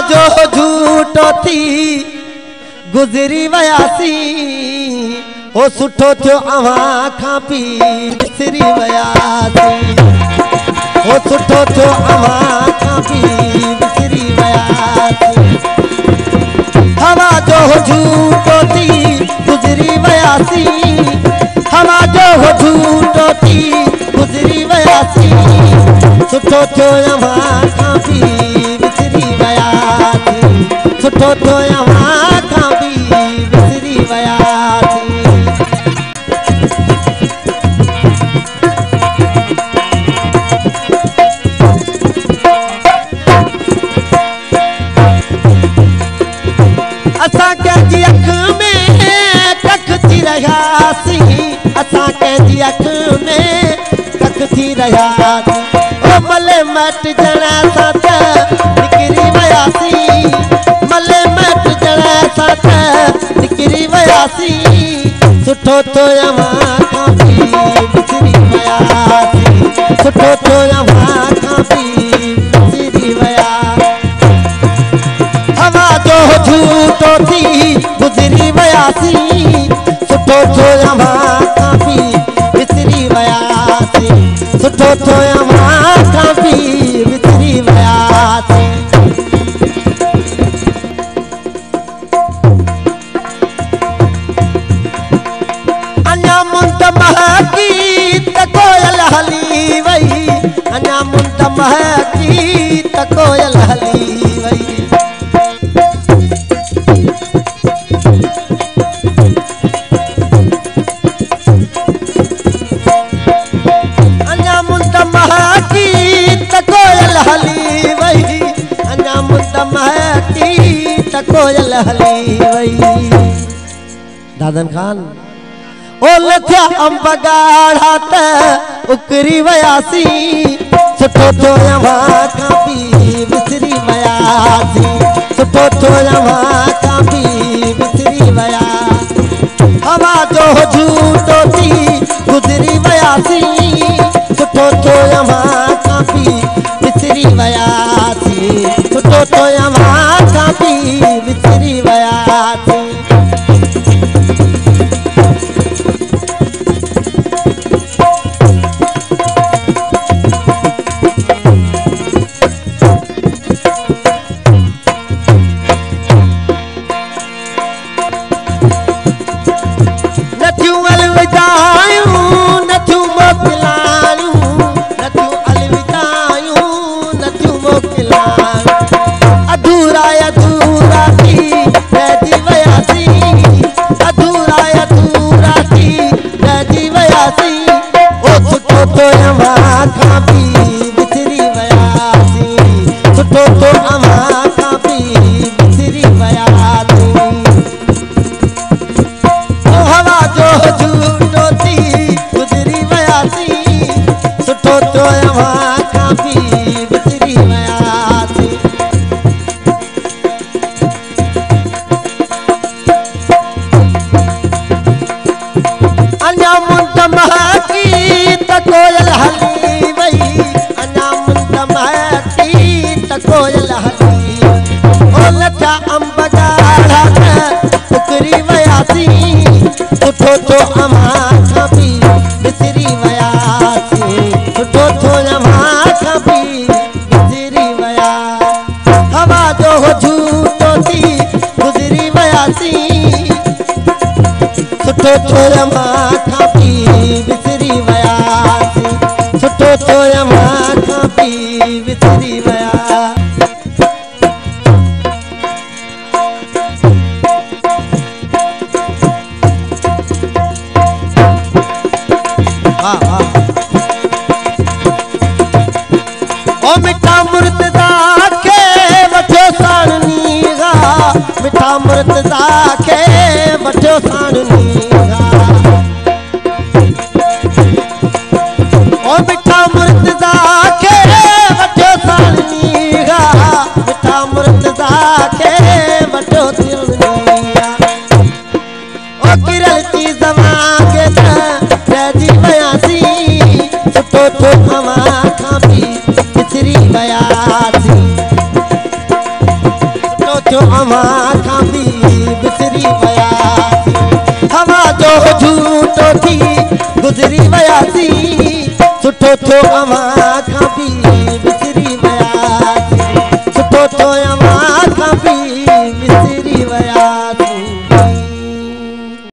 जो झूठो थी गुज़री वियासी ओ सुठो थियो अवां खां पी विसरी वियासी ओ सुठो थियो अवां खां पी विसरी वियासी हवा जो झूठो थी गुज़री वियासी हवा जो झूठो थी गुज़री वियासी सुठो थियो अवां खां पी विसरी वियासी सुठो थियो अवां खां पी विसरी वियासी असां कंहिंजी अख में कख थी रहियासी असां कंहिंजी अख में कख थी रहियासी ओ मले मट ॼणा सां त निकिरी वियासी मले मट ॼणा सां त निकिरी वियासी सुठो थियो अवां खां पी विसरी वियासी सुठो थियो अवां खां पी विसरी वियासी हवा जो झूठो थी गुज़री वियासी सुठो थियो अवां खां पी विसरी वियासी सुठो थियो अवां खां पी विसरी वियासी अञा मुंद महकी त कोयल हली वई अञा मुंद महकी त कोयल हली वई अञा मुंद महकी त कोयल हली वई अञा मुंद महकी त कोयल हली वई दादन खान ओ लथिया अंब गाढ़ा त उकरी वियासी सुठो थियो अवां खां पी विसरी वियासी सुठो थियो अवां खां पी विसरी वियासी हवा जो झूठो थी गुज़री वियासी सुठो थियो अवां खां पी विसरी वियासी सुठो थियो अवां खां पी विसरी वियासी कोयल हली ओ लथा अंब गाढ़ा त उकरी वियासी सुठो थियो अवां खां पी विसरी वियासी सुठो थियो अवां खां पी विसरी वियासी हवा जो झूठो थी गुज़री वियासी सुठो थियो अवां खां पी विसरी वियासी सुठो थियो अवां खां पी विसरी वियासी ओ मिठा मुर्तज़ा खे वठो साणनी गा मिठा मुर्तज़ा खे वठो साणनी गा ओ मिठा मुर्तज़ा खे वठो साणनी थियो अवां खां बि बिसरी वियासीं हवा जो झूठो थी गुज़री वियासीं सुठो थियो अवां खां बि बिसरी वियासीं सुठो थियो